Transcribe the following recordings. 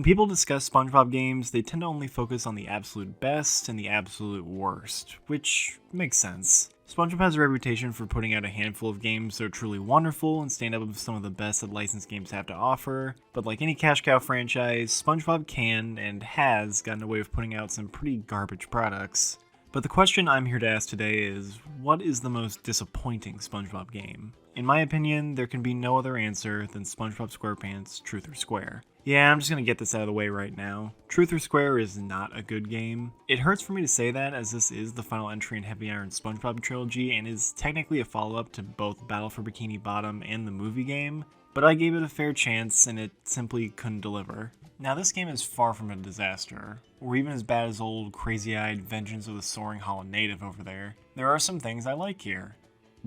When people discuss SpongeBob games, they tend to only focus on the absolute best and the absolute worst, which makes sense. SpongeBob has a reputation for putting out a handful of games that are truly wonderful and stand up with some of the best that licensed games have to offer, but like any cash cow franchise, SpongeBob can and has gotten away with putting out some pretty garbage products. But the question I'm here to ask today is, what is the most disappointing SpongeBob game? In my opinion, there can be no other answer than SpongeBob SquarePants Truth or Square. Yeah, I'm just gonna get this out of the way right now. Truth or Square is not a good game. It hurts for me to say that, as this is the final entry in Heavy Iron's SpongeBob trilogy and is technically a follow-up to both Battle for Bikini Bottom and the movie game, but I gave it a fair chance and it simply couldn't deliver. Now this game is far from a disaster, or even as bad as old crazy-eyed Vengeance of the Soaring Hollow Native over there. There are some things I like here.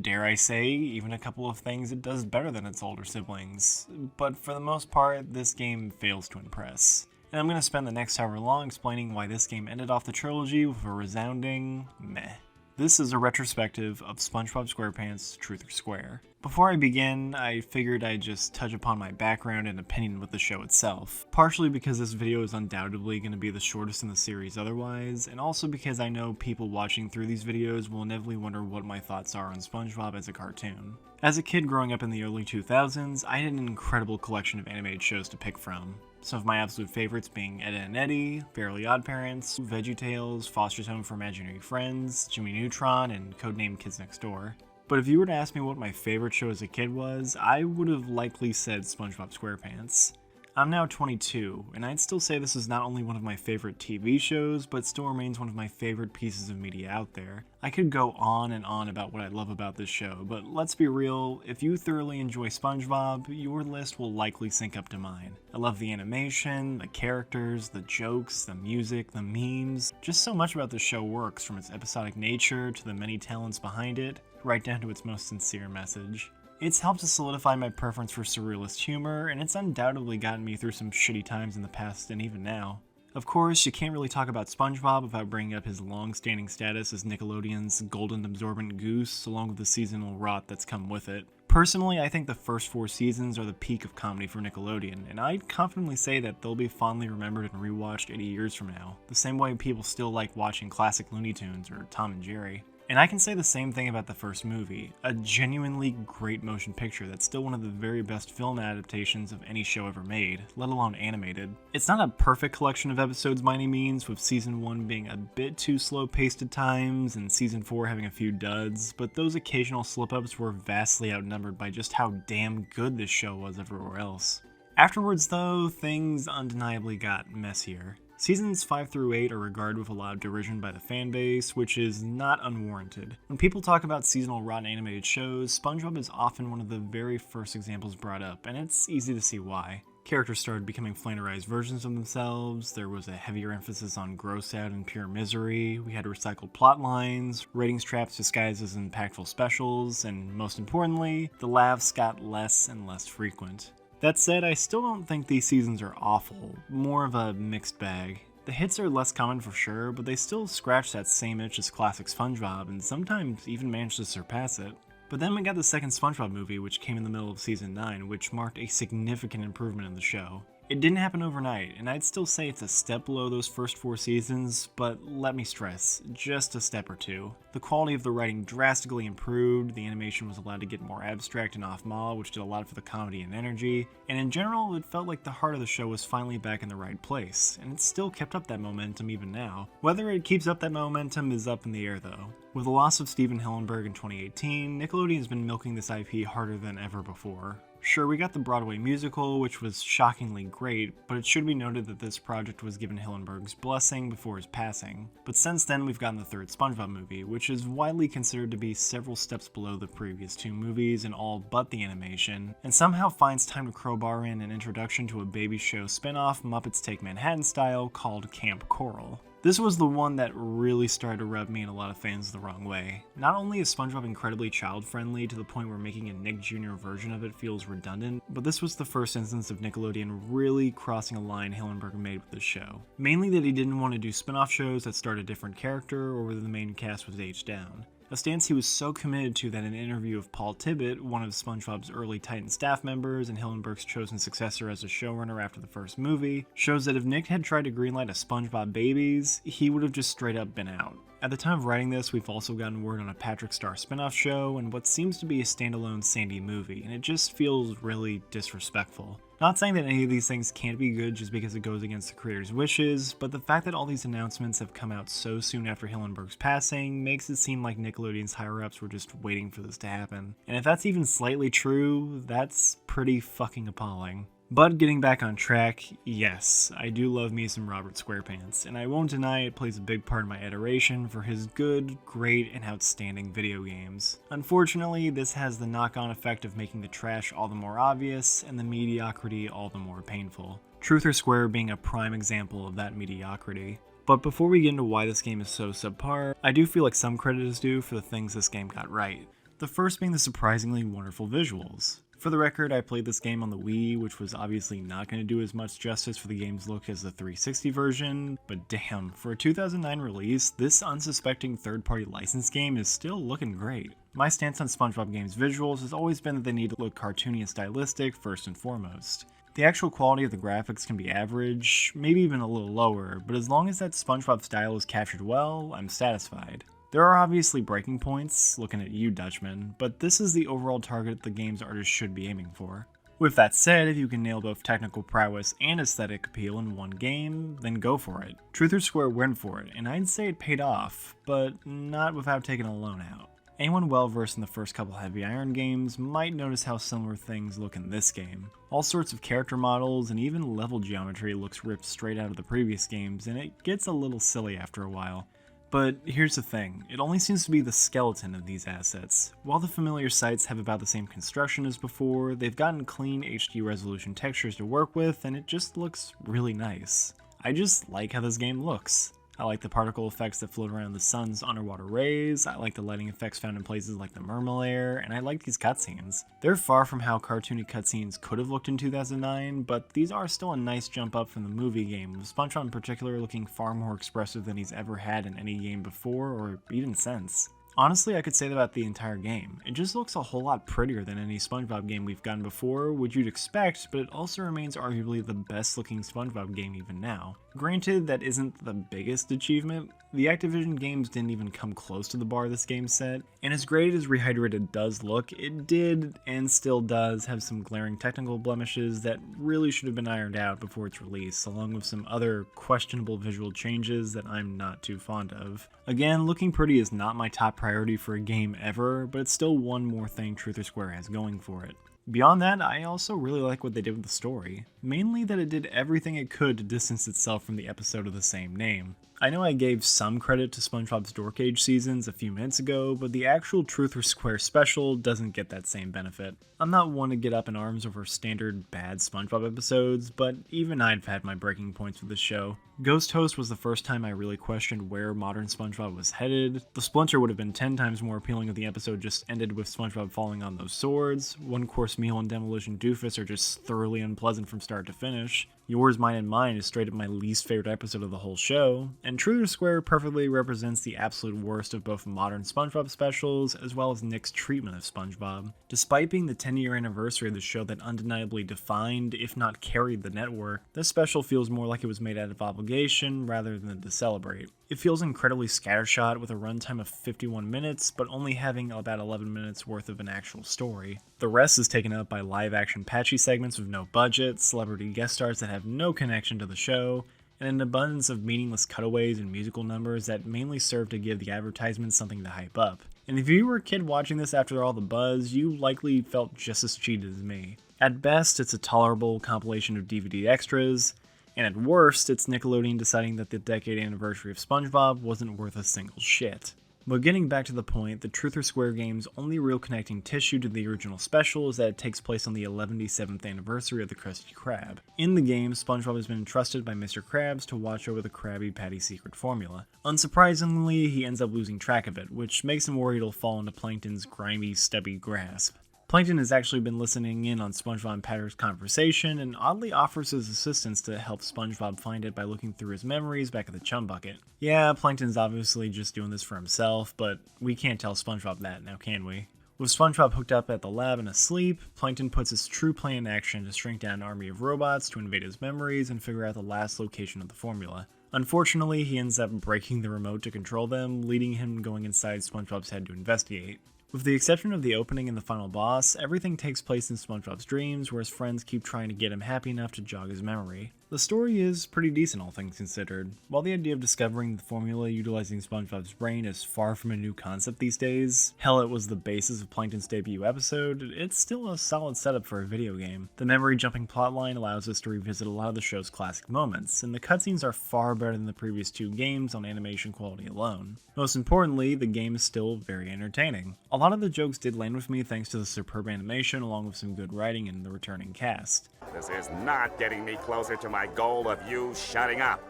Dare I say, even a couple of things it does better than its older siblings, but for the most part, this game fails to impress. And I'm going to spend the next however long explaining why this game ended off the trilogy with a resounding meh. This is a retrospective of SpongeBob SquarePants Truth or Square. Before I begin, I figured I'd just touch upon my background and opinion with the show itself, partially because this video is undoubtedly going to be the shortest in the series otherwise, and also because I know people watching through these videos will inevitably wonder what my thoughts are on SpongeBob as a cartoon. As a kid growing up in the early 2000s, I had an incredible collection of animated shows to pick from. Some of my absolute favorites being Ed, Edd n Eddy, Fairly OddParents, VeggieTales, Foster's Home for Imaginary Friends, Jimmy Neutron, and Codename Kids Next Door. But if you were to ask me what my favorite show as a kid was, I would have likely said SpongeBob SquarePants. I'm now 22, and I'd still say this is not only one of my favorite TV shows, but still remains one of my favorite pieces of media out there. I could go on and on about what I love about this show, but let's be real, if you thoroughly enjoy SpongeBob, your list will likely sync up to mine. I love the animation, the characters, the jokes, the music, the memes. Just so much about this show works, from its episodic nature to the many talents behind it, right down to its most sincere message. It's helped to solidify my preference for surrealist humor, and it's undoubtedly gotten me through some shitty times in the past and even now. Of course, you can't really talk about SpongeBob without bringing up his long-standing status as Nickelodeon's golden absorbent goose, along with the seasonal rot that's come with it. Personally, I think the first 4 seasons are the peak of comedy for Nickelodeon, and I'd confidently say that they'll be fondly remembered and rewatched 80 years from now, the same way people still like watching classic Looney Tunes or Tom and Jerry. And I can say the same thing about the first movie, a genuinely great motion picture that's still one of the very best film adaptations of any show ever made, let alone animated. It's not a perfect collection of episodes by any means, with season 1 being a bit too slow-paced at times, and season 4 having a few duds, but those occasional slip-ups were vastly outnumbered by just how damn good this show was everywhere else. Afterwards though, things undeniably got messier. Seasons 5 through 8 are regarded with a lot of derision by the fanbase, which is not unwarranted. When people talk about seasonal rotten animated shows, SpongeBob is often one of the very first examples brought up, and it's easy to see why. Characters started becoming flannerized versions of themselves, there was a heavier emphasis on gross out and pure misery, we had recycled plot lines, ratings traps disguised as impactful specials, and most importantly, the laughs got less and less frequent. That said, I still don't think these seasons are awful, more of a mixed bag. The hits are less common for sure, but they still scratch that same itch as classic SpongeBob and sometimes even manage to surpass it. But then we got the second SpongeBob movie, which came in the middle of season 9, which marked a significant improvement in the show. It didn't happen overnight, and I'd still say it's a step below those first 4 seasons, but let me stress, just a step or two. The quality of the writing drastically improved, the animation was allowed to get more abstract and off-model, which did a lot for the comedy and energy, and in general, it felt like the heart of the show was finally back in the right place, and it's still kept up that momentum even now. Whether it keeps up that momentum is up in the air though. With the loss of Steven Hillenburg in 2018, Nickelodeon has been milking this IP harder than ever before. Sure, we got the Broadway musical, which was shockingly great, but it should be noted that this project was given Hillenburg's blessing before his passing. But since then, we've gotten the third SpongeBob movie, which is widely considered to be several steps below the previous 2 movies in all but the animation, and somehow finds time to crowbar in an introduction to a baby show spin-off Muppets Take Manhattan style called Camp Coral. This was the one that really started to rub me and a lot of fans the wrong way. Not only is SpongeBob incredibly child-friendly to the point where making a Nick Jr. version of it feels redundant, but this was the first instance of Nickelodeon really crossing a line Hillenburg made with this show. Mainly that he didn't want to do spin-off shows that starred a different character or where the main cast was aged down. a stance he was so committed to that in an interview with Paul Tibbitt, one of SpongeBob's early Titan staff members and Hillenburg's chosen successor as a showrunner after the first movie, shows that if Nick had tried to greenlight a SpongeBob Babies, he would have just straight up been out. At the time of writing this, we've also gotten word on a Patrick Star spinoff show and what seems to be a standalone Sandy movie, and it just feels really disrespectful. Not saying that any of these things can't be good just because it goes against the creator's wishes, but the fact that all these announcements have come out so soon after Hillenburg's passing makes it seem like Nickelodeon's higher-ups were just waiting for this to happen. And if that's even slightly true, that's pretty fucking appalling. But getting back on track, yes, I do love me some Robert Squarepants, and I won't deny it plays a big part in my adoration for his good, great, and outstanding video games. Unfortunately, this has the knock-on effect of making the trash all the more obvious, and the mediocrity all the more painful. Truth or Square being a prime example of that mediocrity. But before we get into why this game is so subpar, I do feel like some credit is due for the things this game got right. The first being the surprisingly wonderful visuals. For the record, I played this game on the Wii, which was obviously not going to do as much justice for the game's look as the 360 version, but damn, for a 2009 release, this unsuspecting third-party licensed game is still looking great. My stance on SpongeBob games visuals has always been that they need to look cartoony and stylistic first and foremost. The actual quality of the graphics can be average, maybe even a little lower, but as long as that SpongeBob style is captured well, I'm satisfied. There are obviously breaking points, looking at you Dutchman, but this is the overall target the game's artists should be aiming for. With that said, if you can nail both technical prowess and aesthetic appeal in one game, then go for it. Truth or Square went for it, and I'd say it paid off, but not without taking a loan out. Anyone well versed in the first couple Heavy Iron games might notice how similar things look in this game. All sorts of character models and even level geometry looks ripped straight out of the previous games, and it gets a little silly after a while. But here's the thing, it only seems to be the skeleton of these assets. While the familiar sites have about the same construction as before, they've gotten clean HD resolution textures to work with, and it just looks really nice. I just like how this game looks. I like the particle effects that float around the sun's underwater rays, I like the lighting effects found in places like the Mermalair, and I like these cutscenes. They're far from how cartoony cutscenes could have looked in 2009, but these are still a nice jump up from the movie game, with SpongeBob in particular looking far more expressive than he's ever had in any game before, or even since. Honestly, I could say that about the entire game. It just looks a whole lot prettier than any SpongeBob game we've gotten before, which you'd expect, but it also remains arguably the best looking SpongeBob game even now. Granted, that isn't the biggest achievement. The Activision games didn't even come close to the bar this game set, and as great as Rehydrated does look, it did, and still does, have some glaring technical blemishes that really should have been ironed out before its release, along with some other questionable visual changes that I'm not too fond of. Again, looking pretty is not my top priority for a game ever, but it's still one more thing Truth or Square has going for it. Beyond that, I also really like what they did with the story. Mainly that it did everything it could to distance itself from the episode of the same name. I know I gave some credit to SpongeBob's Dork Age seasons a few minutes ago, but the actual Truth or Square special doesn't get that same benefit. I'm not one to get up in arms over standard bad SpongeBob episodes, but even I've had my breaking points with this show. Ghost Host was the first time I really questioned where modern SpongeBob was headed. The Splinter would have been 10 times more appealing if the episode just ended with SpongeBob falling on those swords. One Course Meal and Demolition Doofus are just thoroughly unpleasant from start to finish. Yours, Mine, and Mine is straight up my least favorite episode of the whole show, and Truth or Square perfectly represents the absolute worst of both modern SpongeBob specials as well as Nick's treatment of SpongeBob. Despite being the 10-year anniversary of the show that undeniably defined, if not carried, the network, this special feels more like it was made out of obligation rather than to celebrate. It feels incredibly scattershot with a runtime of 51 minutes, but only having about 11 minutes worth of an actual story. The rest is taken up by live-action patchy segments with no budget, celebrity guest stars that have no connection to the show, and an abundance of meaningless cutaways and musical numbers that mainly serve to give the advertisements something to hype up. And if you were a kid watching this after all the buzz, you likely felt just as cheated as me. At best, it's a tolerable compilation of DVD extras, and at worst, it's Nickelodeon deciding that the decade anniversary of SpongeBob wasn't worth a single shit. But getting back to the point, the Truth or Square game's only real connecting tissue to the original special is that it takes place on the 117th anniversary of the Krusty Krab. In the game, SpongeBob has been entrusted by Mr. Krabs to watch over the Krabby Patty secret formula. Unsurprisingly, he ends up losing track of it, which makes him worry it'll fall into Plankton's grimy, stubby grasp. Plankton has actually been listening in on SpongeBob and Patrick's conversation and oddly offers his assistance to help SpongeBob find it by looking through his memories back at the chum bucket. Yeah, Plankton's obviously just doing this for himself, but we can't tell SpongeBob that now, can we? With SpongeBob hooked up at the lab and asleep, Plankton puts his true plan in action to shrink down an army of robots to invade his memories and figure out the last location of the formula. Unfortunately, he ends up breaking the remote to control them, leading him going inside SpongeBob's head to investigate. With the exception of the opening and the final boss, everything takes place in SpongeBob's dreams, where his friends keep trying to get him happy enough to jog his memory. The story is pretty decent, all things considered. While the idea of discovering the formula utilizing SpongeBob's brain is far from a new concept these days, hell, it was the basis of Plankton's debut episode, it's still a solid setup for a video game. The memory-jumping plotline allows us to revisit a lot of the show's classic moments, and the cutscenes are far better than the previous two games on animation quality alone. Most importantly, the game is still very entertaining. A lot of the jokes did land with me thanks to the superb animation along with some good writing and the returning cast. This is not getting me closer to my goal of you shutting up.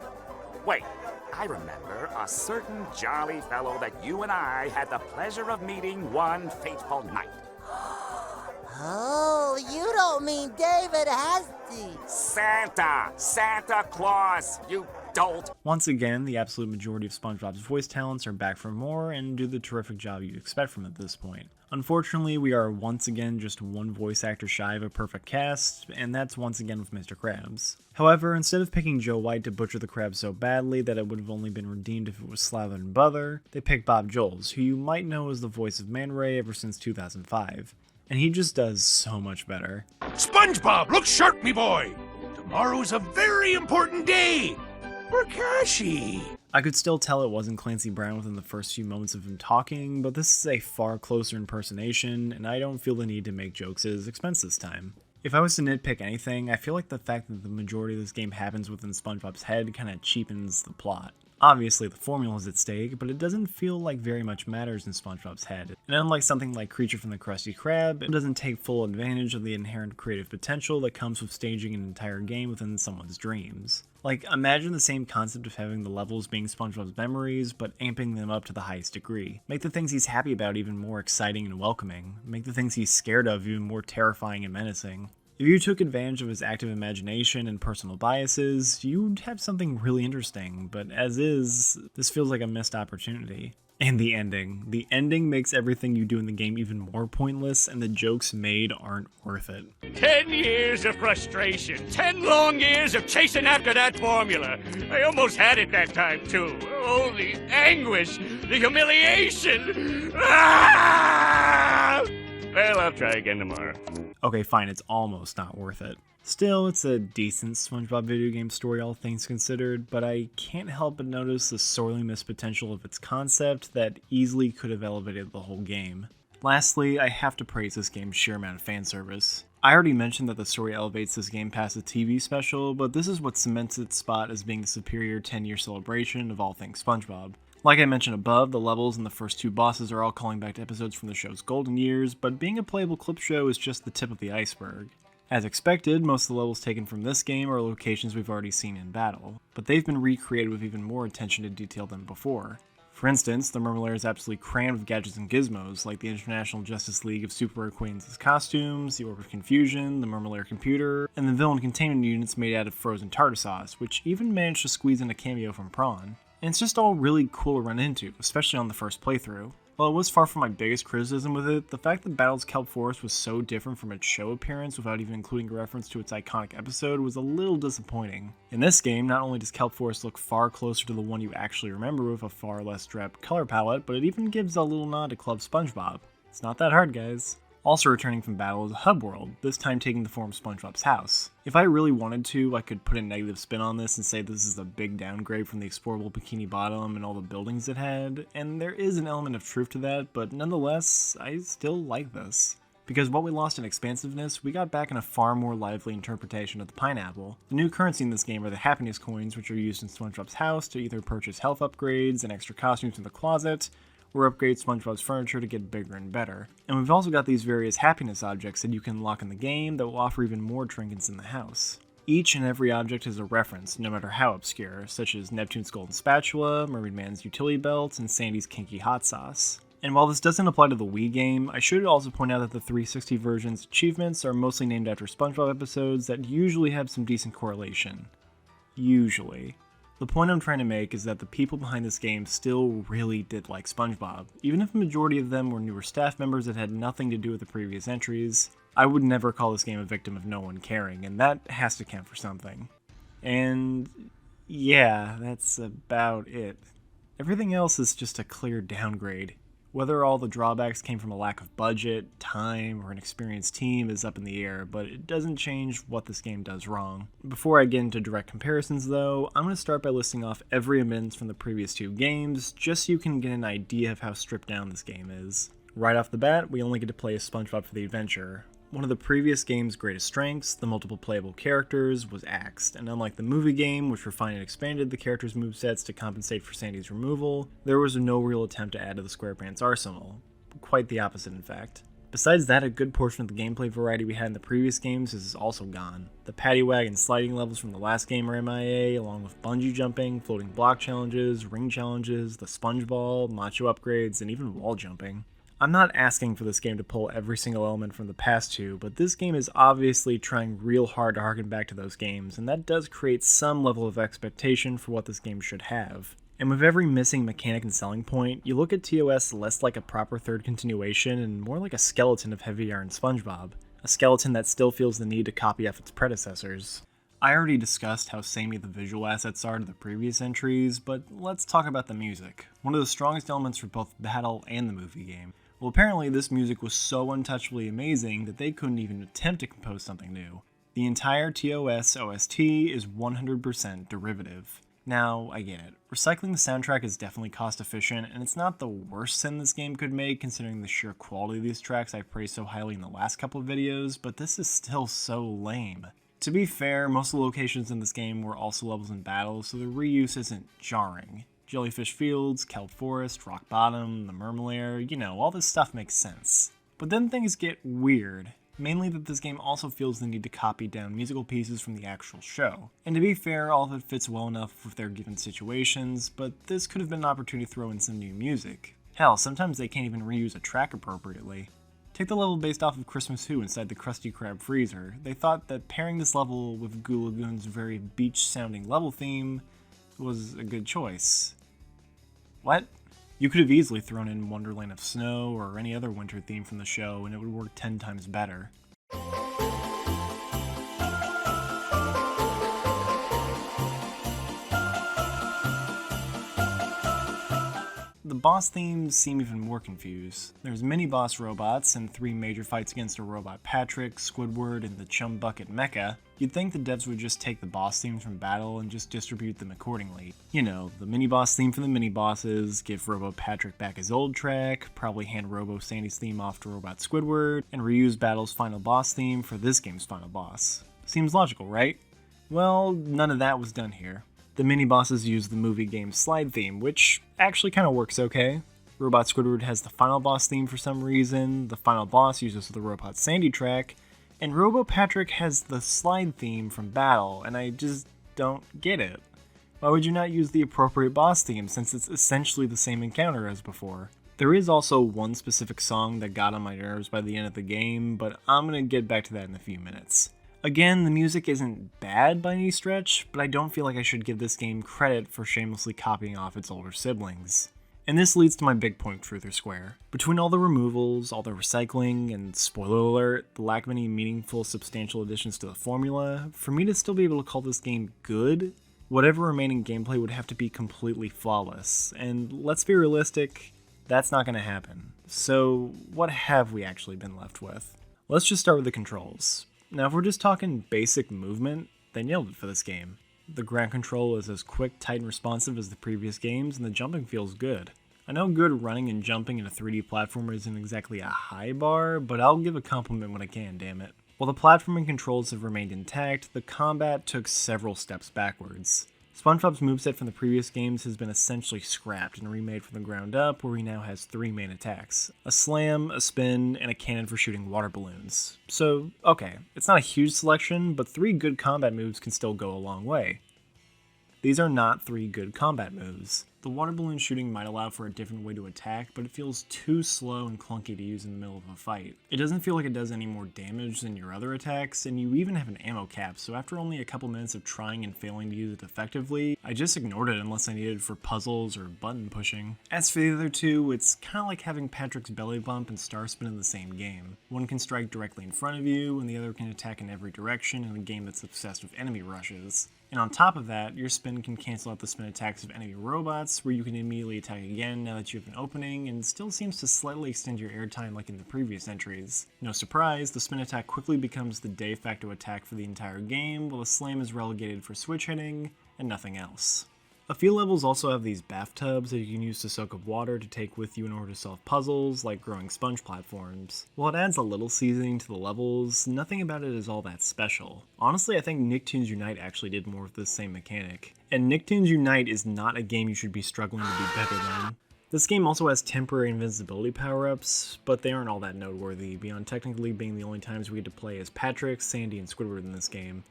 Wait, I remember a certain jolly fellow that you and I had the pleasure of meeting one fateful night. Oh, you don't mean David Hasty. Santa Claus, you dolt. Once again, the absolute majority of SpongeBob's voice talents are back for more and do the terrific job you'd expect from at this point. Unfortunately, we are once again just one voice actor shy of a perfect cast, and that's once again with Mr. Krabs. However, instead of picking Joe White to butcher the crab so badly that it would have only been redeemed if it was slathered in butter, they picked Bob Joles, who you might know as the voice of Man Ray ever since 2005. And he just does so much better. SpongeBob, look sharp, me boy! Tomorrow's a very important day for Kashi. I could still tell it wasn't Clancy Brown within the first few moments of him talking, but this is a far closer impersonation, and I don't feel the need to make jokes at his expense this time. If I was to nitpick anything, I feel like the fact that the majority of this game happens within SpongeBob's head kinda cheapens the plot. Obviously, the formula is at stake, but it doesn't feel like very much matters in SpongeBob's head. And unlike something like Creature from the Krusty Krab, it doesn't take full advantage of the inherent creative potential that comes with staging an entire game within someone's dreams. Like, imagine the same concept of having the levels being SpongeBob's memories, but amping them up to the highest degree. Make the things he's happy about even more exciting and welcoming. Make the things he's scared of even more terrifying and menacing. If you took advantage of his active imagination and personal biases, you'd have something really interesting, but as is, this feels like a missed opportunity. And the ending. The ending makes everything you do in the game even more pointless, and the jokes made aren't worth it. 10 years of frustration. 10 long years of chasing after that formula. I almost had it that time, too. Oh, the anguish. The humiliation. Ah! Well, I'll try again tomorrow. Okay, fine, it's almost not worth it. Still, it's a decent SpongeBob video game story, all things considered, but I can't help but notice the sorely missed potential of its concept that easily could have elevated the whole game. Lastly, I have to praise this game's sheer amount of fan service. I already mentioned that the story elevates this game past the TV special, but this is what cements its spot as being the superior 10-year celebration of all things SpongeBob. Like I mentioned above, the levels and the first two bosses are all calling back to episodes from the show's golden years, but being a playable clip show is just the tip of the iceberg. As expected, most of the levels taken from this game are locations we've already seen in battle, but they've been recreated with even more attention to detail than before. For instance, the Murmur is absolutely crammed with gadgets and gizmos, like the International Justice League of Super Acquaintances costumes, the Orb of Confusion, the Murmur computer, and the villain containment units made out of frozen tartar sauce, which even managed to squeeze in a cameo from Prawn. And it's just all really cool to run into, especially on the first playthrough. While it was far from my biggest criticism with it, the fact that Battles Kelp Forest was so different from its show appearance without even including a reference to its iconic episode was a little disappointing. In this game, not only does Kelp Forest look far closer to the one you actually remember with a far less drab color palette, but it even gives a little nod to Club SpongeBob. It's not that hard, guys. Also returning from battle is a hub world, this time taking the form of SpongeBob's house. If I really wanted to, I could put a negative spin on this and say this is a big downgrade from the explorable Bikini Bottom and all the buildings it had, and there is an element of truth to that, but nonetheless, I still like this. Because what we lost in expansiveness, we got back in a far more lively interpretation of the pineapple. The new currency in this game are the happiness coins, which are used in SpongeBob's house to either purchase health upgrades and extra costumes in the closet, or upgrade SpongeBob's furniture to get bigger and better. And we've also got these various happiness objects that you can unlock in the game that will offer even more trinkets in the house. Each and every object is a reference, no matter how obscure, such as Neptune's golden spatula, Mermaid Man's utility belt, and Sandy's kinky hot sauce. And while this doesn't apply to the Wii game, I should also point out that the 360 version's achievements are mostly named after SpongeBob episodes that usually have some decent correlation. Usually. The point I'm trying to make is that the people behind this game still really did like SpongeBob. Even if the majority of them were newer staff members that had nothing to do with the previous entries, I would never call this game a victim of no one caring, and that has to count for something. And yeah, that's about it. Everything else is just a clear downgrade. Whether all the drawbacks came from a lack of budget, time, or an experienced team is up in the air, but it doesn't change what this game does wrong. Before I get into direct comparisons though, I'm going to start by listing off every amends from the previous two games, just so you can get an idea of how stripped down this game is. Right off the bat, we only get to play as SpongeBob for the adventure. One of the previous game's greatest strengths, the multiple playable characters, was axed, and unlike the movie game, which refined and expanded the characters' movesets to compensate for Sandy's removal, there was no real attempt to add to the SquarePants arsenal. Quite the opposite, in fact. Besides that, a good portion of the gameplay variety we had in the previous games is also gone. The paddywag and sliding levels from the last game are MIA, along with bungee jumping, floating block challenges, ring challenges, the sponge ball, macho upgrades, and even wall jumping. I'm not asking for this game to pull every single element from the past two, but this game is obviously trying real hard to harken back to those games, and that does create some level of expectation for what this game should have. And with every missing mechanic and selling point, you look at TOS less like a proper third continuation and more like a skeleton of Heavy Iron SpongeBob, a skeleton that still feels the need to copy off its predecessors. I already discussed how samey the visual assets are to the previous entries, but let's talk about the music, one of the strongest elements for both Battle and the movie game. Well, apparently this music was so untouchably amazing that they couldn't even attempt to compose something new. The entire TOS OST is 100% derivative. Now, I get it. Recycling the soundtrack is definitely cost efficient, and it's not the worst sin this game could make considering the sheer quality of these tracks I praised so highly in the last couple of videos, but this is still so lame. To be fair, most of the locations in this game were also levels in Battle, so the reuse isn't jarring. Jellyfish Fields, Kelp Forest, Rock Bottom, the Mermalair, all this stuff makes sense. But then things get weird, mainly that this game also feels the need to copy down musical pieces from the actual show. And to be fair, all of it fits well enough with their given situations, but this could have been an opportunity to throw in some new music. Hell, sometimes they can't even reuse a track appropriately. Take the level based off of Christmas Who inside the Krusty Krab freezer. They thought that pairing this level with Goo Lagoon's very beach-sounding level theme was a good choice. What? You could have easily thrown in Wonderland of Snow or any other winter theme from the show and it would work 10 times better. The boss themes seem even more confused. There's mini-boss robots and 3 major fights against a robot Patrick, Squidward, and the Chum Bucket Mecha. You'd think the devs would just take the boss themes from Battle and just distribute them accordingly. The mini-boss theme for the mini-bosses, give Robo Patrick back his old track, probably hand Robo Sandy's theme off to Robot Squidward, and reuse Battle's final boss theme for this game's final boss. Seems logical, right? Well, none of that was done here. The mini-bosses use the movie game's slide theme, which actually kind of works okay. Robot Squidward has the final boss theme for some reason, the final boss uses the Robot Sandy track, and Robo Patrick has the slide theme from Battle, and I just don't get it. Why would you not use the appropriate boss theme since it's essentially the same encounter as before? There is also one specific song that got on my nerves by the end of the game, but I'm gonna get back to that in a few minutes. Again, the music isn't bad by any stretch, but I don't feel like I should give this game credit for shamelessly copying off its older siblings. And this leads to my big point, Truth or Square. Between all the removals, all the recycling, and spoiler alert, the lack of any meaningful, substantial additions to the formula, for me to still be able to call this game good, whatever remaining gameplay would have to be completely flawless. And let's be realistic, that's not going to happen. So what have we actually been left with? Let's just start with the controls. Now, if we're just talking basic movement, they nailed it for this game. The ground control is as quick, tight, and responsive as the previous games, and the jumping feels good. I know good running and jumping in a 3D platformer isn't exactly a high bar, but I'll give a compliment when I can, damn it. While the platforming controls have remained intact, the combat took several steps backwards. SpongeBob's moveset from the previous games has been essentially scrapped and remade from the ground up, where he now has 3 main attacks. A slam, a spin, and a cannon for shooting water balloons. So, okay, it's not a huge selection, but 3 good combat moves can still go a long way. These are not 3 good combat moves. The water balloon shooting might allow for a different way to attack, but it feels too slow and clunky to use in the middle of a fight. It doesn't feel like it does any more damage than your other attacks, and you even have an ammo cap, so after only a couple minutes of trying and failing to use it effectively, I just ignored it unless I needed it for puzzles or button pushing. As for the other 2, it's kinda like having Patrick's belly bump and star spin in the same game. One can strike directly in front of you, and the other can attack in every direction in a game that's obsessed with enemy rushes. And on top of that, your spin can cancel out the spin attacks of enemy robots, where you can immediately attack again now that you have an opening, and still seems to slightly extend your airtime like in the previous entries. No surprise, the spin attack quickly becomes the de facto attack for the entire game, while the slam is relegated for switch hitting, and nothing else. A few levels also have these bathtubs that you can use to soak up water to take with you in order to solve puzzles, like growing sponge platforms. While it adds a little seasoning to the levels, nothing about it is all that special. Honestly, I think Nicktoons Unite actually did more of this same mechanic. And Nicktoons Unite is not a game you should be struggling to be better than. This game also has temporary invincibility power-ups, but they aren't all that noteworthy, beyond technically being the only times we get to play as Patrick, Sandy, and Squidward in this game.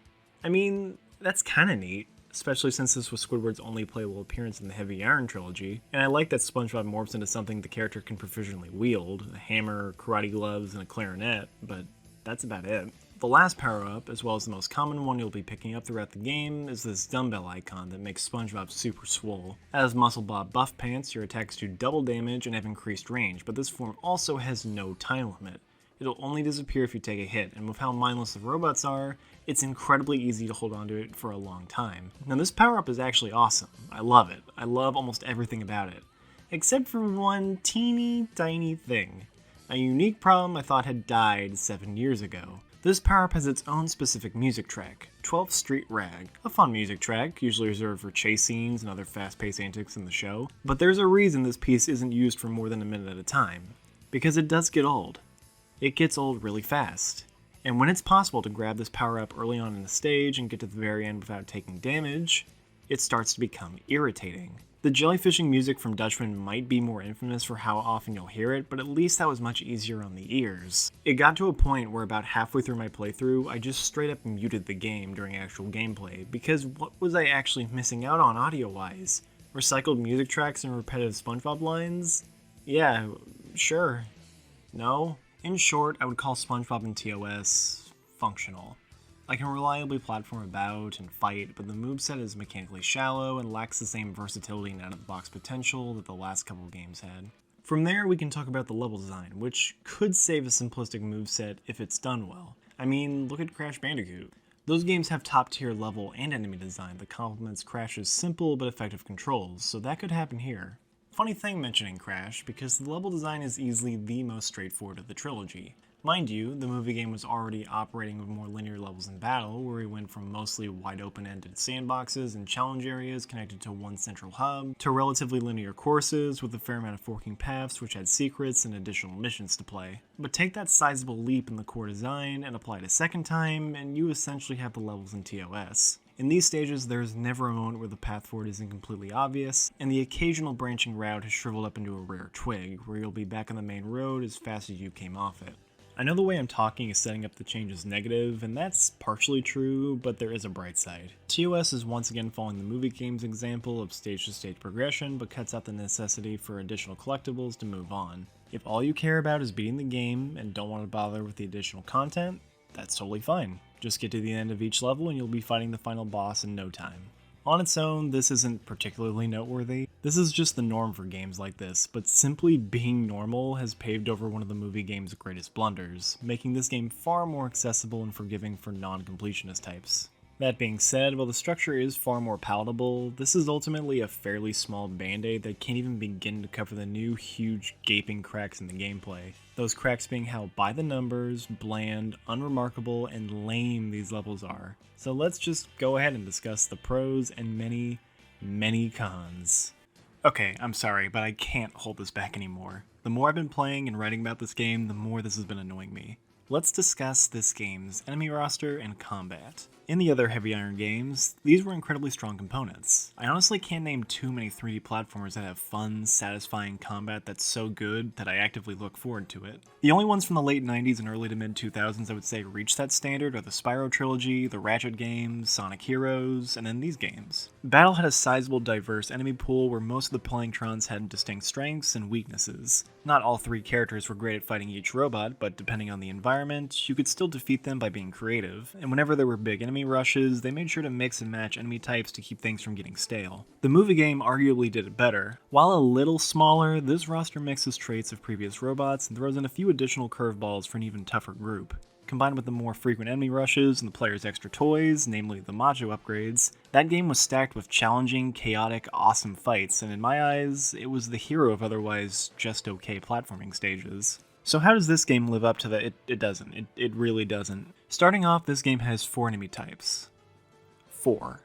I mean, that's kinda neat, especially since this was Squidward's only playable appearance in the Heavy Iron trilogy, and I like that Spongebob morphs into something the character can proficiently wield, a hammer, karate gloves, and a clarinet, but that's about it. The last power-up, as well as the most common one you'll be picking up throughout the game, is this dumbbell icon that makes Spongebob super swole. As Muscle Bob Buff Pants, your attacks do double damage and have increased range, but this form also has no time limit. It'll only disappear if you take a hit, and with how mindless the robots are, it's incredibly easy to hold onto it for a long time. Now this power-up is actually awesome. I love it. I love almost everything about it. Except for one teeny tiny thing. A unique problem I thought had died 7 years ago. This power-up has its own specific music track, 12th Street Rag. A fun music track, usually reserved for chase scenes and other fast-paced antics in the show. But there's a reason this piece isn't used for more than a minute at a time. Because it does get old. It gets old really fast. And when it's possible to grab this power-up early on in the stage and get to the very end without taking damage, it starts to become irritating. The jellyfishing music from Dutchman might be more infamous for how often you'll hear it, but at least that was much easier on the ears. It got to a point where about halfway through my playthrough, I just straight up muted the game during actual gameplay, because what was I actually missing out on audio-wise? Recycled music tracks and repetitive SpongeBob lines? Yeah, sure. No? In short, I would call SpongeBob and TOS functional. I can reliably platform about and fight, but the moveset is mechanically shallow and lacks the same versatility and out-of-the-box potential that the last couple games had. From there, we can talk about the level design, which could save a simplistic moveset if it's done well. I mean, look at Crash Bandicoot. Those games have top-tier level and enemy design that complements Crash's simple but effective controls, so that could happen here. Funny thing mentioning Crash, because the level design is easily the most straightforward of the trilogy. Mind you, the movie game was already operating with more linear levels in battle, where we went from mostly wide open-ended sandboxes and challenge areas connected to one central hub, to relatively linear courses with a fair amount of forking paths which had secrets and additional missions to play. But take that sizable leap in the core design and apply it a second time, and you essentially have the levels in TOS. In these stages, there's never a moment where the path forward isn't completely obvious, and the occasional branching route has shriveled up into a rare twig, where you'll be back on the main road as fast as you came off it. I know the way I'm talking is setting up the changes negative, and that's partially true, but there is a bright side. TOS is once again following the movie game's example of stage-to-stage progression, but cuts out the necessity for additional collectibles to move on. If all you care about is beating the game, and don't want to bother with the additional content, that's totally fine. Just get to the end of each level and you'll be fighting the final boss in no time. On its own, this isn't particularly noteworthy. This is just the norm for games like this, but simply being normal has paved over one of the movie game's greatest blunders, making this game far more accessible and forgiving for non-completionist types. That being said, while the structure is far more palatable, this is ultimately a fairly small band-aid that can't even begin to cover the new, huge, gaping cracks in the gameplay. Those cracks being how by the numbers, bland, unremarkable, and lame these levels are. So let's just go ahead and discuss the pros and many, many cons. Okay, I'm sorry, but I can't hold this back anymore. The more I've been playing and writing about this game, the more this has been annoying me. Let's discuss this game's enemy roster and combat. In the other Heavy Iron games, these were incredibly strong components. I honestly can't name too many 3D platformers that have fun, satisfying combat that's so good that I actively look forward to it. The only ones from the late 90s and early to mid 2000s I would say reach that standard are the Spyro trilogy, the Ratchet games, Sonic Heroes, and then these games. Battle had a sizable, diverse enemy pool where most of the Planktrons had distinct strengths and weaknesses. Not all three characters were great at fighting each robot, but depending on the environment, you could still defeat them by being creative, and whenever there were big enemy rushes, they made sure to mix and match enemy types to keep things from getting stale. The movie game arguably did it better. While a little smaller, this roster mixes traits of previous robots and throws in a few additional curveballs for an even tougher group. Combined with the more frequent enemy rushes and the player's extra toys, namely the Macho upgrades, that game was stacked with challenging, chaotic, awesome fights, and in my eyes, it was the hero of otherwise just okay platforming stages. So how does this game live up to that? It doesn't. It really doesn't. Starting off, this game has 4 enemy types. 4.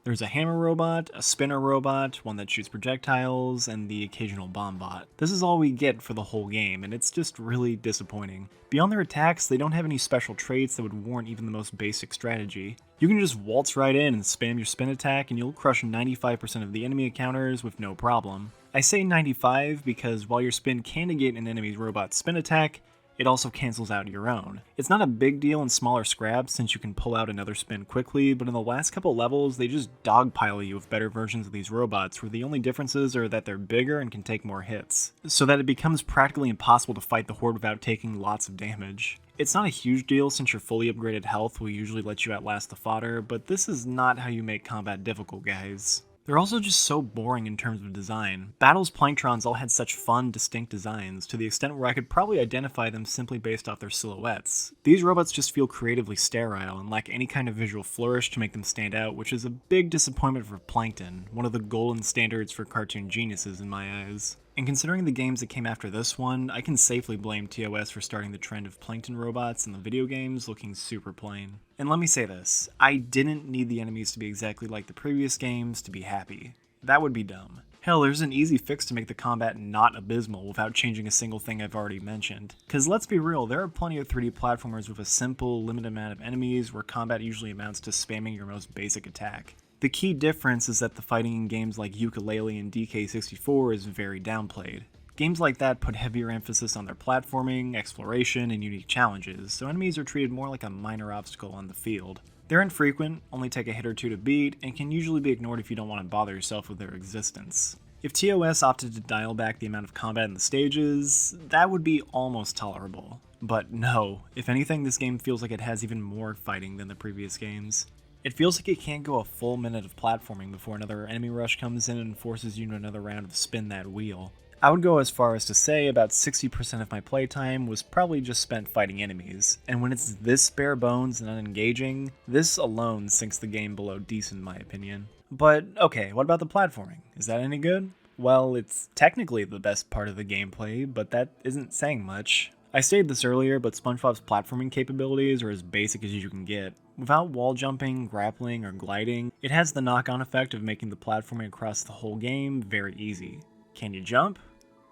There's a hammer robot, a spinner robot, one that shoots projectiles, and the occasional bomb bot. This is all we get for the whole game, and it's just really disappointing. Beyond their attacks, they don't have any special traits that would warrant even the most basic strategy. You can just waltz right in and spam your spin attack and you'll crush 95% of the enemy encounters with no problem. I say 95 because while your spin can negate an enemy's robot's spin attack, it also cancels out your own. It's not a big deal in smaller scraps since you can pull out another spin quickly, but in the last couple levels, they just dogpile you with better versions of these robots where the only differences are that they're bigger and can take more hits, so that it becomes practically impossible to fight the horde without taking lots of damage. It's not a huge deal since your fully upgraded health will usually let you outlast the fodder, but this is not how you make combat difficult, guys. They're also just so boring in terms of design. Battle's Planktrons all had such fun, distinct designs, to the extent where I could probably identify them simply based off their silhouettes. These robots just feel creatively sterile and lack any kind of visual flourish to make them stand out, which is a big disappointment for Plankton, one of the golden standards for cartoon geniuses in my eyes. And considering the games that came after this one, I can safely blame TOS for starting the trend of Plankton robots in the video games looking super plain. And let me say this, I didn't need the enemies to be exactly like the previous games to be happy. That would be dumb. Hell, there's an easy fix to make the combat not abysmal without changing a single thing I've already mentioned. Cause let's be real, there are plenty of 3D platformers with a simple, limited amount of enemies where combat usually amounts to spamming your most basic attack. The key difference is that the fighting in games like Yooka-Laylee and DK64 is very downplayed. Games like that put heavier emphasis on their platforming, exploration, and unique challenges, so enemies are treated more like a minor obstacle on the field. They're infrequent, only take a hit or two to beat, and can usually be ignored if you don't want to bother yourself with their existence. If TOS opted to dial back the amount of combat in the stages, that would be almost tolerable. But no, if anything, this game feels like it has even more fighting than the previous games. It feels like it can't go a full minute of platforming before another enemy rush comes in and forces you to another round of spin that wheel. I would go as far as to say about 60% of my playtime was probably just spent fighting enemies, and when it's this bare bones and unengaging, this alone sinks the game below decent in my opinion. But okay, what about the platforming? Is that any good? Well, it's technically the best part of the gameplay, but that isn't saying much. I stated this earlier, but Spongebob's platforming capabilities are as basic as you can get. Without wall jumping, grappling, or gliding, it has the knock-on effect of making the platforming across the whole game very easy. Can you jump?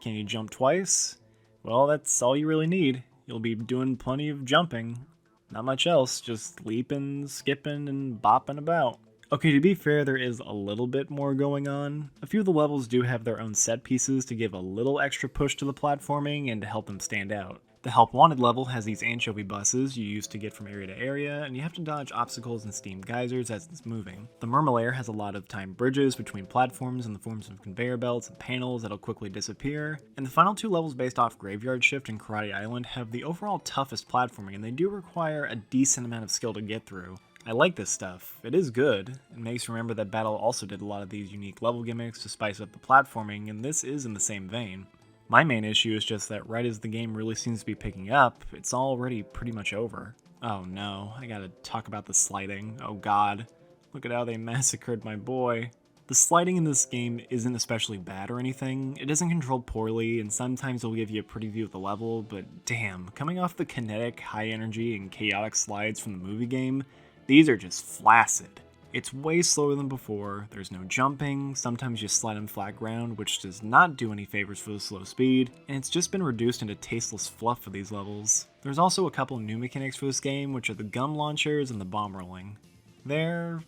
Can you jump twice? Well, that's all you really need. You'll be doing plenty of jumping. Not much else, just leaping, skipping, and bopping about. Okay, to be fair, there is a little bit more going on. A few of the levels do have their own set pieces to give a little extra push to the platforming and to help them stand out. The Help Wanted level has these anchovy buses you use to get from area to area, and you have to dodge obstacles and steam geysers as it's moving. The Murmur has a lot of timed bridges between platforms in the forms of conveyor belts and panels that'll quickly disappear, and the final 2 levels based off Graveyard Shift and Karate Island have the overall toughest platforming, and they do require a decent amount of skill to get through. I like this stuff. It is good. It makes you remember that Battle also did a lot of these unique level gimmicks to spice up the platforming, and this is in the same vein. My main issue is just that right as the game really seems to be picking up, it's already pretty much over. Oh no, I gotta talk about the sliding. Oh god. Look at how they massacred my boy. The sliding in this game isn't especially bad or anything. It isn't controlled poorly, and sometimes it'll give you a pretty view of the level, but damn, coming off the kinetic, high energy, and chaotic slides from the movie game, these are just flaccid. It's way slower than before, there's no jumping, sometimes you slide on flat ground, which does not do any favors for the slow speed, and it's just been reduced into tasteless fluff for these levels. There's also a couple new mechanics for this game, which are the gum launchers and the bomb rolling. They're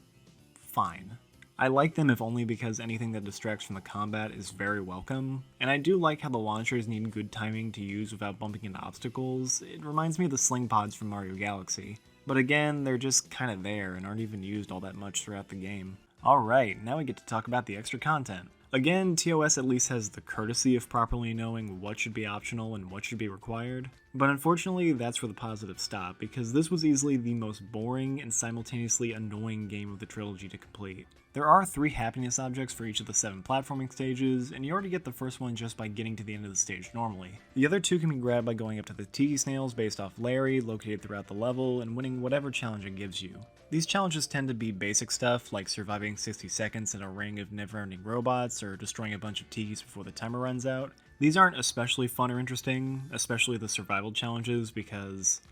fine. I like them if only because anything that distracts from the combat is very welcome, and I do like how the launchers need good timing to use without bumping into obstacles. It reminds me of the sling pods from Mario Galaxy. But again, they're just kinda there and aren't even used all that much throughout the game. Alright, now we get to talk about the extra content. Again, TOS at least has the courtesy of properly knowing what should be optional and what should be required. But unfortunately, that's where the positives stop, because this was easily the most boring and simultaneously annoying game of the trilogy to complete. There are 3 happiness objects for each of the 7 platforming stages, and you already get the first one just by getting to the end of the stage normally. The other 2 can be grabbed by going up to the Tiki Snails based off Larry, located throughout the level, and winning whatever challenge it gives you. These challenges tend to be basic stuff, like surviving 60 seconds in a ring of never-ending robots, or destroying a bunch of Tikis before the timer runs out. These aren't especially fun or interesting, especially the survival challenges, because,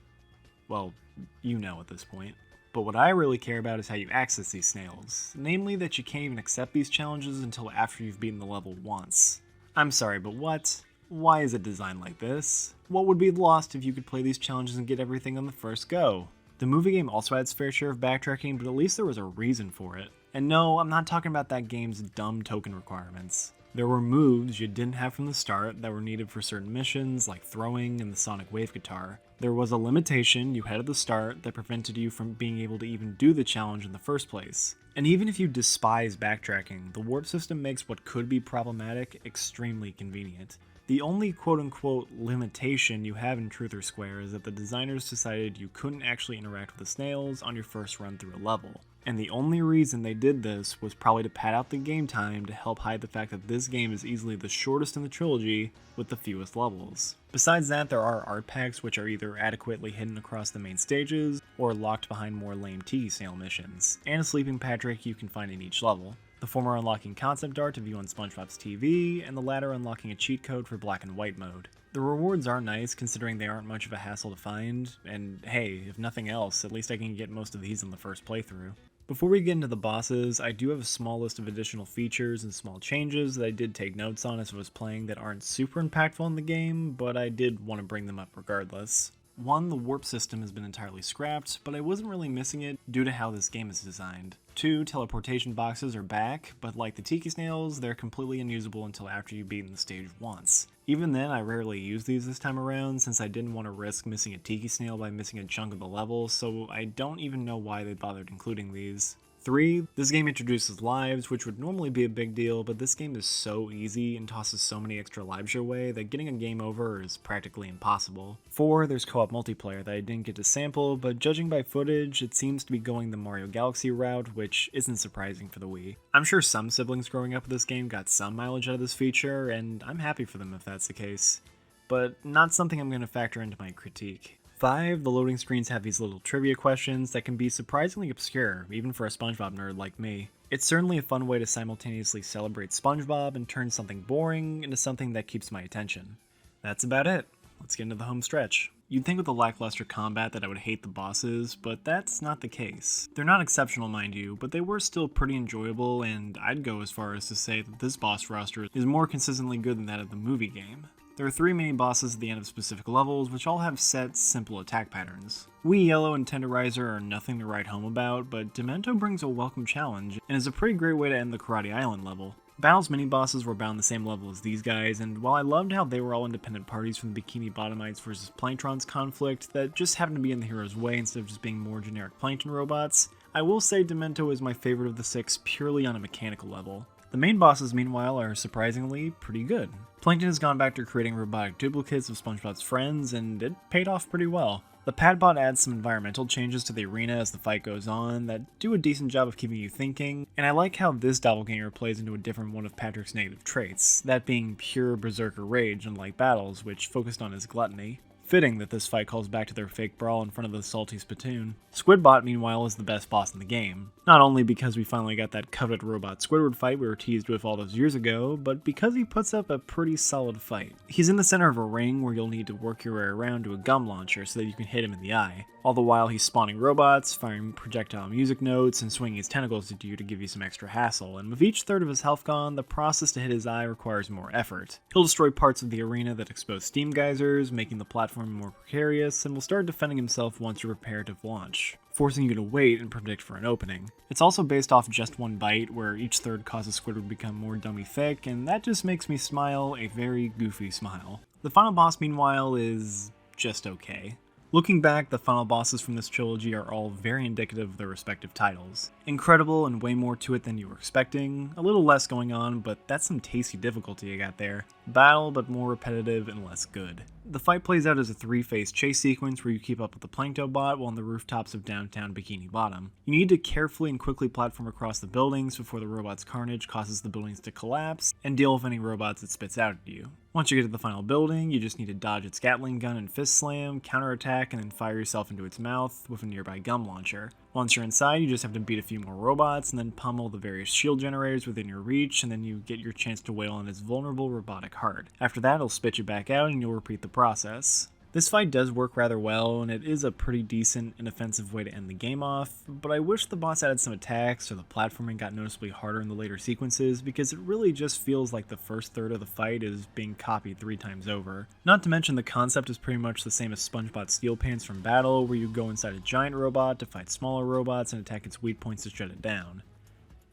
well, you know at this point. But what I really care about is how you access these snails, namely that you can't even accept these challenges until after you've beaten the level once. I'm sorry, but what? Why is it designed like this? What would be lost if you could play these challenges and get everything on the first go? The movie game also had its fair share of backtracking, but at least there was a reason for it. And no, I'm not talking about that game's dumb token requirements. There were moves you didn't have from the start that were needed for certain missions, like throwing and the sonic wave guitar. There was a limitation you had at the start that prevented you from being able to even do the challenge in the first place. And even if you despise backtracking, the warp system makes what could be problematic extremely convenient. The only quote-unquote limitation you have in Truth or Square is that the designers decided you couldn't actually interact with the snails on your first run through a level. And the only reason they did this was probably to pad out the game time to help hide the fact that this game is easily the shortest in the trilogy with the fewest levels. Besides that, there are art packs which are either adequately hidden across the main stages or locked behind more lame Tiki Snail missions, and a sleeping Patrick you can find in each level. The former unlocking concept art to view on Spongebob's TV, and the latter unlocking a cheat code for black and white mode. The rewards are nice considering they aren't much of a hassle to find, and hey, if nothing else, at least I can get most of these in the first playthrough. Before we get into the bosses, I do have a small list of additional features and small changes that I did take notes on as I was playing that aren't super impactful in the game, but I did want to bring them up regardless. 1, the warp system has been entirely scrapped, but I wasn't really missing it due to how this game is designed. 2, teleportation boxes are back, but like the Tiki Snails, they're completely unusable until after you've beaten the stage once. Even then, I rarely use these this time around since I didn't want to risk missing a Tiki Snail by missing a chunk of the level, so I don't even know why they bothered including these. 3, this game introduces lives, which would normally be a big deal, but this game is so easy and tosses so many extra lives your way that getting a game over is practically impossible. 4, there's co-op multiplayer that I didn't get to sample, but judging by footage, it seems to be going the Mario Galaxy route, which isn't surprising for the Wii. I'm sure some siblings growing up with this game got some mileage out of this feature, and I'm happy for them if that's the case, but not something I'm going to factor into my critique. 5, the loading screens have these little trivia questions that can be surprisingly obscure, even for a SpongeBob nerd like me. It's certainly a fun way to simultaneously celebrate SpongeBob and turn something boring into something that keeps my attention. That's about it. Let's get into the home stretch. You'd think with the lackluster combat that I would hate the bosses, but that's not the case. They're not exceptional, mind you, but they were still pretty enjoyable, and I'd go as far as to say that this boss roster is more consistently good than that of the movie game. There are 3 main bosses at the end of specific levels, which all have set, simple attack patterns. Wee Yellow and Tenderizer are nothing to write home about, but Demento brings a welcome challenge, and is a pretty great way to end the Karate Island level. Battle's mini-bosses were bound the same level as these guys, and while I loved how they were all independent parties from the Bikini Bottomites vs Planktron's conflict that just happened to be in the hero's way instead of just being more generic plankton robots, I will say Demento is my favorite of the 6 purely on a mechanical level. The main bosses, meanwhile, are surprisingly pretty good. Plankton has gone back to creating robotic duplicates of SpongeBob's friends, and it paid off pretty well. The Padbot adds some environmental changes to the arena as the fight goes on that do a decent job of keeping you thinking, and I like how this doppelganger plays into a different one of Patrick's negative traits, that being pure berserker rage unlike Battles, which focused on his gluttony. Fitting that this fight calls back to their fake brawl in front of the salty spittoon. Squidbot, meanwhile, is the best boss in the game. Not only because we finally got that coveted robot Squidward fight we were teased with all those years ago, but because he puts up a pretty solid fight. He's in the center of a ring where you'll need to work your way around to a gum launcher so that you can hit him in the eye. All the while he's spawning robots, firing projectile music notes, and swinging his tentacles at you to give you some extra hassle, and with each third of his health gone, the process to hit his eye requires more effort. He'll destroy parts of the arena that expose steam geysers, making the platform more precarious, and will start defending himself once you're prepared to launch, forcing you to wait and predict for an opening. It's also based off just one bite, where each third causes Squidward to become more dummy thick, and that just makes me smile a very goofy smile. The final boss, meanwhile, is just okay. Looking back, the final bosses from this trilogy are all very indicative of their respective titles. Incredible and way more to it than you were expecting, a little less going on, but that's some tasty difficulty you got there. Battle, but more repetitive and less good. The fight plays out as a three-phase chase sequence where you keep up with the Planktobot while on the rooftops of downtown Bikini Bottom. You need to carefully and quickly platform across the buildings before the robot's carnage causes the buildings to collapse, and deal with any robots it spits out at you. Once you get to the final building, you just need to dodge its Gatling gun and fist slam, counterattack, and then fire yourself into its mouth with a nearby gum launcher. Once you're inside, you just have to beat a few more robots and then pummel the various shield generators within your reach, and then you get your chance to wail on its vulnerable robotic heart. After that, it'll spit you back out and you'll repeat the process. This fight does work rather well, and it is a pretty decent, inoffensive way to end the game off, but I wish the boss added some attacks or the platforming got noticeably harder in the later sequences, because it really just feels like the first third of the fight is being copied 3 times over. Not to mention the concept is pretty much the same as Spongebob's Steel Pants from Battle, where you go inside a giant robot to fight smaller robots and attack its weak points to shut it down.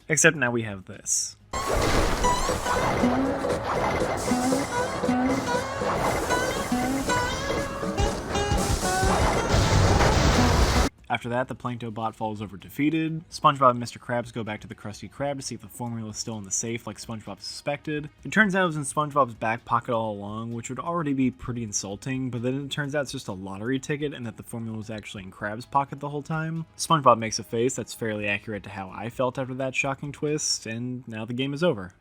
Except now we have this. After that, the Planktobot falls over defeated. SpongeBob and Mr. Krabs go back to the Krusty Krab to see if the formula is still in the safe like SpongeBob suspected. It turns out it was in SpongeBob's back pocket all along, which would already be pretty insulting, but then it turns out it's just a lottery ticket and that the formula was actually in Krabs' pocket the whole time. SpongeBob makes a face that's fairly accurate to how I felt after that shocking twist, and now the game is over.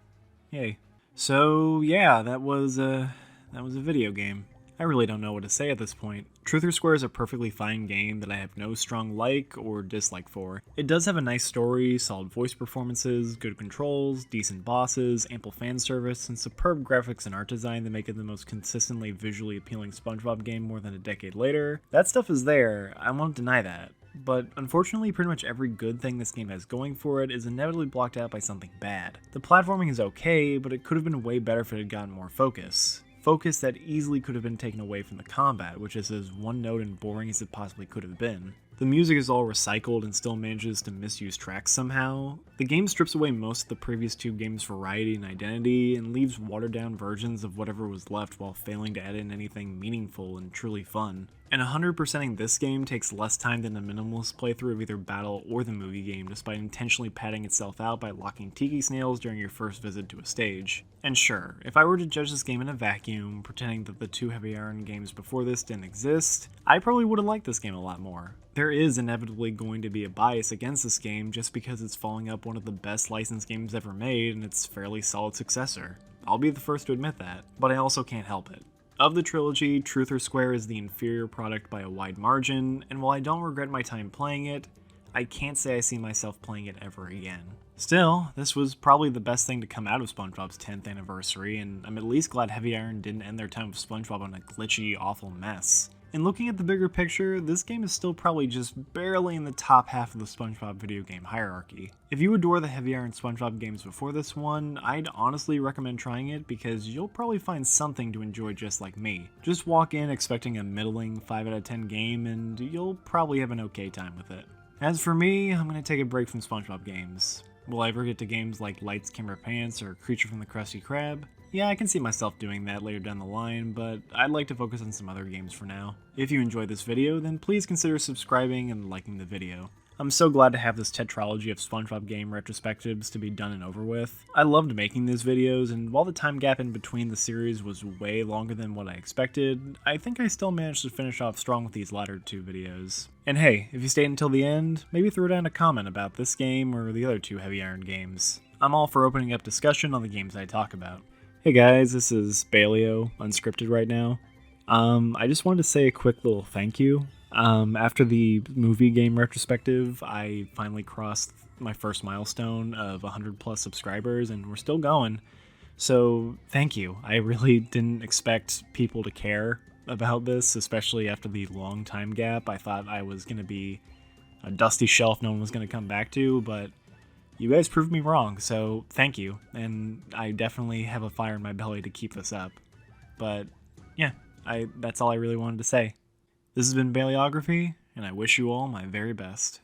Yay. So yeah, that was a video game. I really don't know what to say at this point. Truth or Square is a perfectly fine game that I have no strong like or dislike for. It does have a nice story, solid voice performances, good controls, decent bosses, ample fan service, and superb graphics and art design that make it the most consistently visually appealing SpongeBob game more than a decade later. That stuff is there, I won't deny that. But unfortunately, pretty much every good thing this game has going for it is inevitably blocked out by something bad. The platforming is okay, but it could have been way better if it had gotten more focus. Focus that easily could have been taken away from the combat, which is as one-note and boring as it possibly could have been. The music is all recycled and still manages to misuse tracks somehow. The game strips away most of the previous 2 games' variety and identity, and leaves watered-down versions of whatever was left while failing to add in anything meaningful and truly fun. And 100%ing this game takes less time than a minimalist playthrough of either Battle or the movie game, despite intentionally padding itself out by locking tiki snails during your first visit to a stage. And sure, if I were to judge this game in a vacuum, pretending that the 2 Heavy Iron games before this didn't exist, I probably would have liked this game a lot more. There is inevitably going to be a bias against this game just because it's following up one of the best licensed games ever made and its fairly solid successor. I'll be the first to admit that, but I also can't help it. Of the trilogy, Truth or Square is the inferior product by a wide margin, and while I don't regret my time playing it, I can't say I see myself playing it ever again. Still, this was probably the best thing to come out of SpongeBob's 10th anniversary, and I'm at least glad Heavy Iron didn't end their time with SpongeBob on a glitchy, awful mess. And looking at the bigger picture, this game is still probably just barely in the top half of the SpongeBob video game hierarchy. If you adore the Heavy Iron SpongeBob games before this one, I'd honestly recommend trying it because you'll probably find something to enjoy just like me. Just walk in expecting a middling 5 out of 10 game and you'll probably have an okay time with it. As for me, I'm going to take a break from SpongeBob games. Will I ever get to games like Lights, Camera, Pants or Creature from the Krusty Krab? Yeah, I can see myself doing that later down the line, but I'd like to focus on some other games for now. If you enjoyed this video, then please consider subscribing and liking the video. I'm so glad to have this tetralogy of SpongeBob game retrospectives to be done and over with. I loved making these videos, and while the time gap in between the series was way longer than what I expected, I think I still managed to finish off strong with these latter 2 videos. And hey, if you stayed until the end, maybe throw down a comment about this game or the other 2 Heavy Iron games. I'm all for opening up discussion on the games I talk about. Hey guys, this is Bailio, unscripted right now. I just wanted to say a quick little thank you. After the movie game retrospective, I finally crossed my first milestone of 100 plus subscribers, and we're still going. So thank you. I really didn't expect people to care about this, especially after the long time gap. I thought I was going to be a dusty shelf no one was going to come back to, but you guys proved me wrong, so thank you. And I definitely have a fire in my belly to keep this up. But yeah, that's all I really wanted to say. This has been Baleography, and I wish you all my very best.